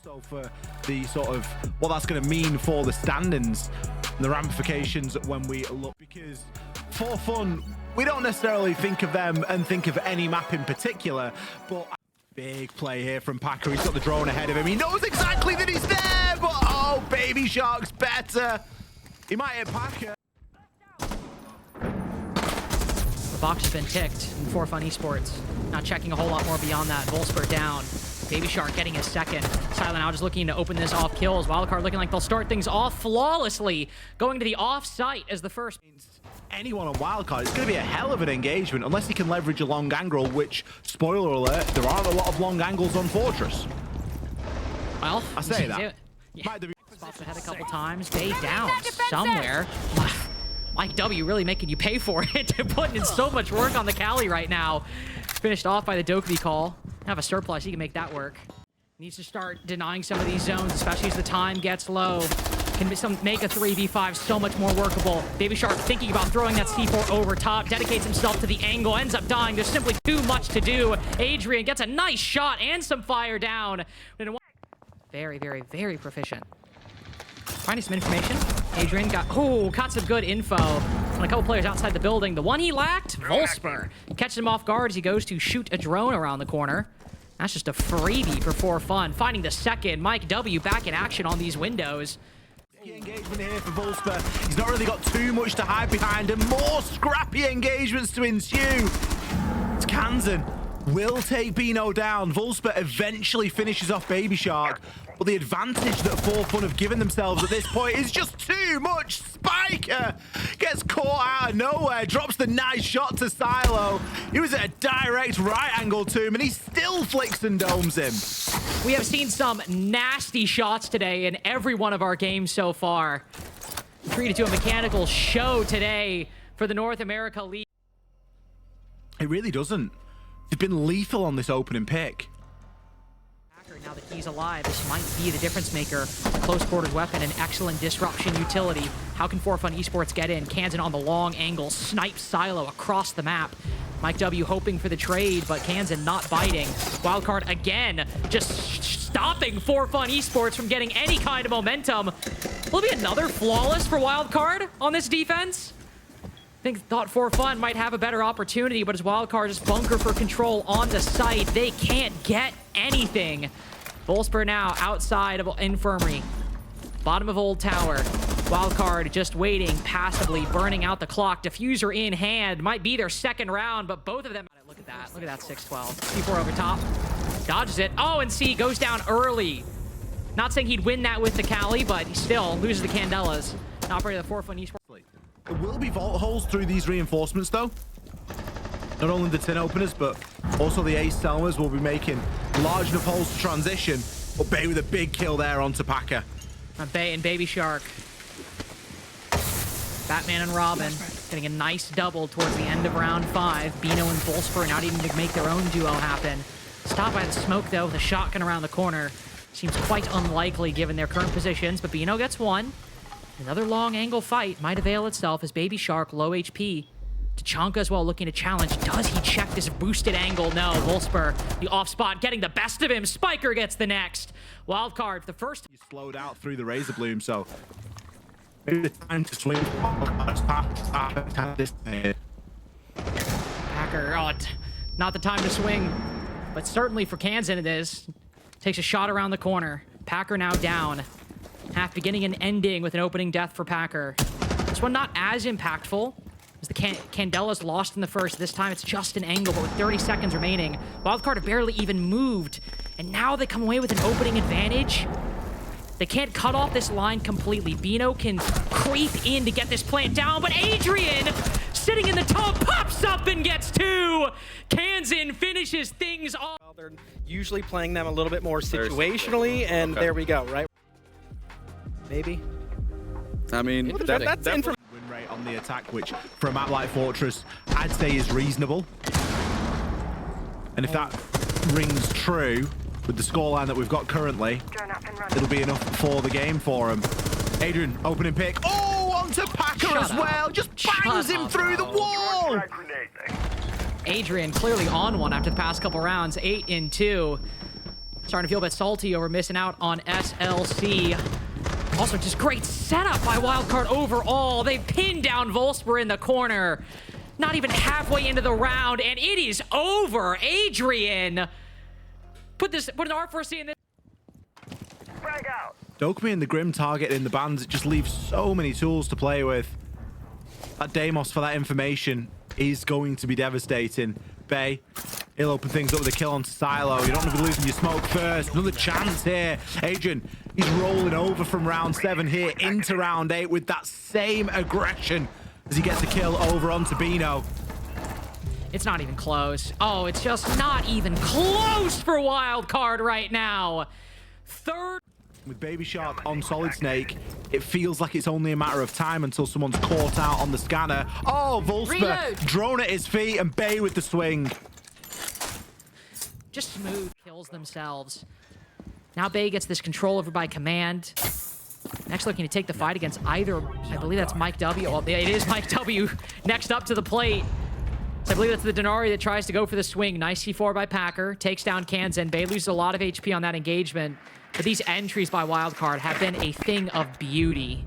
So for the sort of what that's going to mean for the standings and the ramifications when we look, because for fun, we don't necessarily think of them and think of any map in particular, but big play here from Packer. He's got the drone ahead of him. He knows exactly that he's there, but oh, Baby Shark's better. He might hit Packer. The box has been ticked for Fun Esports. Not checking a whole lot more beyond that. Volsper down. Baby Shark getting his second. Silent now just looking to open this off kills. Wildcard looking like they'll start things off flawlessly. Going to the off-site as the first. Anyone on Wildcard, it's going to be a hell of an engagement unless he can leverage a long angle, which, spoiler alert, there aren't a lot of long angles on Fortress. Well, I say that. Yeah. Spots ahead a couple times. They down somewhere. Mike W really making you pay for it. Putting in so much work on the Cali right now. Finished off by the Dokkaebi call. Have a surplus, he can make that work. Needs to start denying some of these zones, especially as the time gets low. Can make a 3v5 so much more workable. Baby Shark thinking about throwing that C4 over top, dedicates himself to the angle, ends up dying. There's simply too much to do. Adrian gets a nice shot and some fire down. Very, very, very proficient. Finding some information. Adrian got some good info on a couple players outside the building. The one he lacked, Volsper. Catches him off guard as he goes to shoot a drone around the corner. That's just a freebie for fun. Finding the second. Mike W back in action on these windows. Engagement here for Volsper. He's not really got too much to hide behind, and more scrappy engagements to ensue. It's Kansan will take Bino down. Volsper eventually finishes off Baby Shark, but the advantage that 4Fun have given themselves at this point is just too much. Spiker gets caught out of nowhere, drops the nice shot to Silo. He was at a direct right angle to him, and he still flicks and domes him. We have seen some nasty shots today in every one of our games so far. Treated to a mechanical show today for the North America League. It really doesn't. They've been lethal on this opening pick. Now that he's alive, this might be the difference maker. A close quarters weapon, an excellent disruption utility. How can 4Fun Esports get in? Kansan on the long angle, snipes Silo across the map. Mike W hoping for the trade, but Kansan not biting. Wildcard again, just stopping 4Fun Esports from getting any kind of momentum. Will it be another flawless for Wildcard on this defense? Thought 4Fun might have a better opportunity, but as Wildcard just bunker for control on the site, they can't get anything. Volsper now outside of Infirmary. Bottom of Old Tower. Wildcard just waiting, passively burning out the clock. Diffuser in hand. Might be their second round, but both of them... Look at that. Look at that 6-12. C4 over top. Dodges it. Oh, and C goes down early. Not saying he'd win that with the Cali, but he still loses the Candelas. Operator of the 4Fun Esports. There will be vault holes through these reinforcements, though. Not only the tin openers, but also the ace Selmas will be making large enough holes to transition. But Bay with a big kill there onto Packer. Bay and Baby Shark. Batman and Robin getting a nice double towards the end of round 5. Bino and Volsper not even to make their own duo happen. Stopped by the smoke, though, with a shotgun around the corner. Seems quite unlikely given their current positions, but Bino gets one. Another long angle fight might avail itself as Baby Shark low HP. Tachanka as well looking to challenge. Does he check this boosted angle? No. Volsper, the off spot, getting the best of him. Spiker gets the next. Wildcard, the first. He slowed out through the Razor Bloom, so maybe the time to swing. Packer, not the time to swing, but certainly for Kansan it is. Takes a shot around the corner. Packer now down. Half beginning and ending with an opening death for Packer. This one not as impactful as the Candelas lost in the first. This time it's just an angle, but with 30 seconds remaining. Wildcard have barely even moved, and now they come away with an opening advantage. They can't cut off this line completely. Bino can creep in to get this plant down, but Adrian, sitting in the tub, pops up and gets 2. Kansan finishes things off. Well, they're usually playing them a little bit more situationally, and there we go, right? Maybe. I mean, that's information. Win rate on the attack, which for a map like Fortress, I'd say is reasonable. And if that rings true with the scoreline that we've got currently, it'll be enough for the game for him. Adrian, opening pick. Oh, onto Packer as well. Just bangs him through the wall. Adrian clearly on one after the past couple rounds. 8 in 2. starting to feel a bit salty over missing out on SLC. Also, just great setup by Wildcard overall. They pinned down Wolfsper in the corner. Not even halfway into the round, and it is over. Adrian put an R4C in this. Dokumi and the Grim target in the bands, it just leaves so many tools to play with. That Deimos for that information is going to be devastating. Bay, he'll open things up with a kill on Silo. You don't want to be losing your smoke first. Another chance here. Adrian, he's rolling over from round 7 here into round 8 with that same aggression as he gets a kill over onto Bino. It's not even close. Oh, it's just not even close for Wildcard right now. Third. With Baby Shark on Solid Snake, it feels like it's only a matter of time until someone's caught out on the scanner. Oh, Wolfsper, drone at his feet, and Bay with the swing. Just smooth kills themselves. Now Bay gets this control over by command. Next looking to take the fight against either, I believe that's Mike W. Well, it is Mike W. Next up to the plate. So I believe that's the Denari that tries to go for the swing. Nice C4 by Packer. Takes down Kanzen. Bay loses a lot of HP on that engagement. But these entries by Wildcard have been a thing of beauty.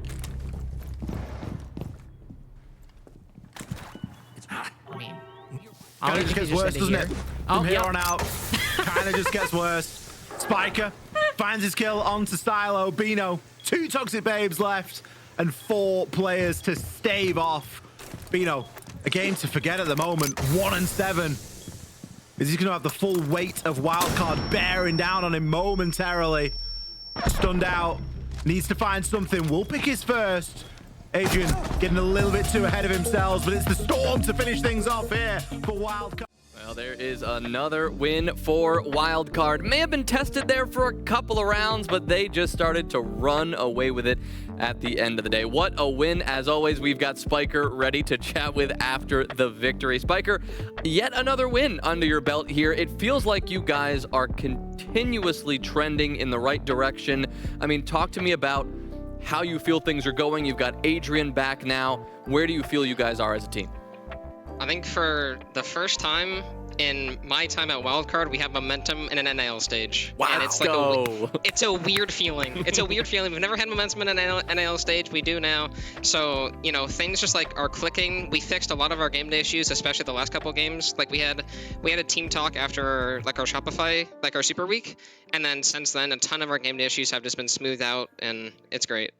I mean, Kind of just gets worse, doesn't it? From here on out, kind of just gets worse. Spiker finds his kill onto Silo. Bino, 2 Toxic Babes left and 4 players to stave off. Bino, a game to forget at the moment. 1-7. Is he going to have the full weight of Wildcard bearing down on him momentarily? Stunned out. Needs to find something. Will pick his first. Adrian getting a little bit too ahead of himself, but it's the Storm to finish things off here for Wildcard. Well, there is another win for Wildcard. May have been tested there for a couple of rounds, but they just started to run away with it at the end of the day. What a win. As always, we've got Spiker ready to chat with after the victory. Spiker, yet another win under your belt here. It feels like you guys are continuously trending in the right direction. I mean, talk to me about how you feel things are going. You've got Adrian back now. Where do you feel you guys are as a team? I think for the first time in my time at Wildcard, we have momentum in an NAL stage. Wow. And it's like it's a weird feeling. It's a weird feeling. We've never had momentum in an NAL stage. We do now. So, you know, things just like are clicking. We fixed a lot of our game day issues, especially the last couple of games. Like we had a team talk after like our Shopify, like our Super Week. And then since then, a ton of our game day issues have just been smoothed out, and it's great.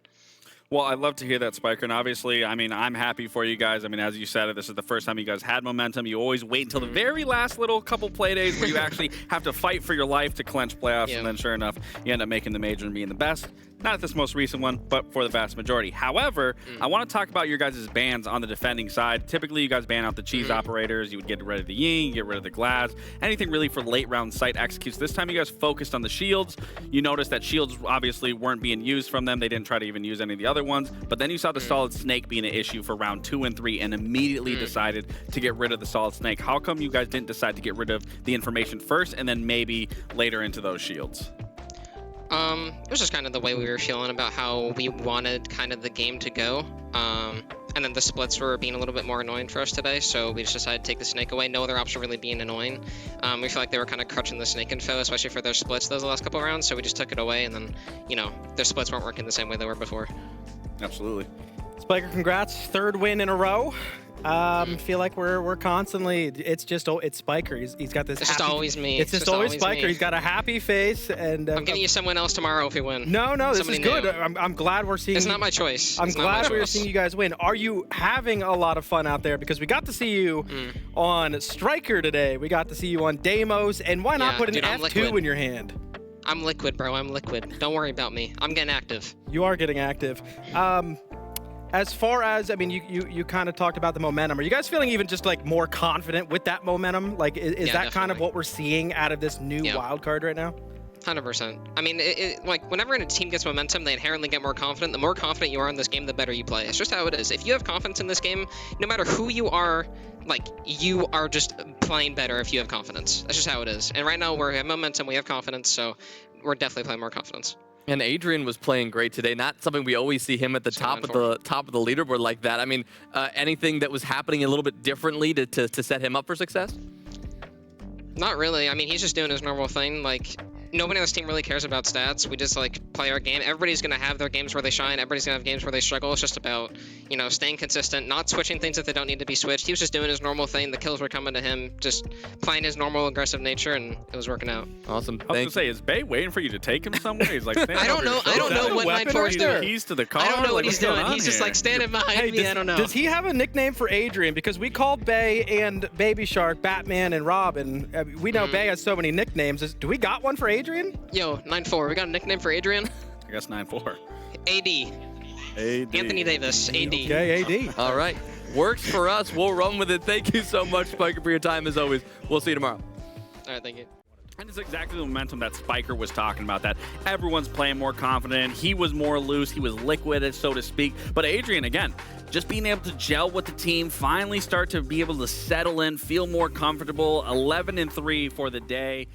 Well, I'd love to hear that, Spiker. And obviously, I mean, I'm happy for you guys. I mean, as you said, this is the first time you guys had momentum. You always wait until the very last little couple play days where you actually have to fight for your life to clinch playoffs. Yeah. And then sure enough, you end up making the major and being the best. Not this most recent one, but for the vast majority. However, I want to talk about your guys' bans on the defending side. Typically, you guys ban out the cheese operators. You would get rid of the Ying, get rid of the Glass, anything really for late round site executes. This time, you guys focused on the shields. You noticed that shields obviously weren't being used from them. They didn't try to even use any of the other ones. But then you saw the solid snake being an issue for round 2 and 3 and immediately decided to get rid of the solid snake. How come you guys didn't decide to get rid of the information first and then maybe later into those shields? It was just kind of the way we were feeling about how we wanted kind of the game to go. And then the splits were being a little bit more annoying for us today, so we just decided to take the snake away. No other option really being annoying. We feel like they were kind of crutching the snake info, especially for their splits those last couple of rounds, so we just took it away, and then, you know, their splits weren't working the same way they were before. Absolutely. Spiker, congrats. 3rd win in a row. Feel like we're constantly, it's Spiker. He's got this. It's just always me. It's just always Spiker. Me. He's got a happy face, and I'm giving you someone else tomorrow if we win. No, this is good. I'm glad we're seeing. It's not my choice. I'm glad we're seeing you guys win. Are you having a lot of fun out there? Because we got to see you on Striker today. We got to see you on Deimos, and why not put an F2 in your hand? I'm liquid, bro. I'm liquid. Don't worry about me. I'm getting active. You are getting active. As far as, I mean, you kind of talked about the momentum. Are you guys feeling even just like more confident with that momentum? Like, is that definitely kind of what we're seeing out of this new Wildcard right now? 100%. I mean, like, whenever a team gets momentum, they inherently get more confident. The more confident you are in this game, the better you play. It's just how it is. If you have confidence in this game, no matter who you are, like, you are just playing better if you have confidence. That's just how it is. And right now, we have momentum, we have confidence, so we're definitely playing more confidence. And Adrian was playing great today. Not something we always see him at the top of the leaderboard like that. I mean, anything that was happening a little bit differently to set him up for success? Not really. I mean, he's just doing his normal thing. Like, nobody on this team really cares about stats. We just like play our game. Everybody's gonna have their games where they shine. Everybody's gonna have games where they struggle. It's just about, you know, staying consistent, not switching things if they don't need to be switched. He was just doing his normal thing. The kills were coming to him, just playing his normal aggressive nature, and it was working out. Awesome. I was gonna say, is Bay waiting for you to take him somewhere? He's like, I don't know. I don't know what 9-4 is doing. Keys to the car. I don't know what Like, he's what's going doing. on He's just here? like standing behind me. I don't know. Does he have a nickname for Adrian? Because we called Bay and Baby Shark, Batman, and Robin. We know Bay has so many nicknames. Do we got one for Adrian? Yo, 9-4. We got a nickname for Adrian? I guess 9-4. AD. Anthony Davis. AD. Okay, AD. All right. Works for us. We'll run with it. Thank you so much, Spiker, for your time as always. We'll see you tomorrow. All right, thank you. And it's exactly the momentum that Spiker was talking about, that everyone's playing more confident. He was more loose. He was liquid, so to speak. But Adrian, again, just being able to gel with the team, finally start to be able to settle in, feel more comfortable. 11-3 for the day.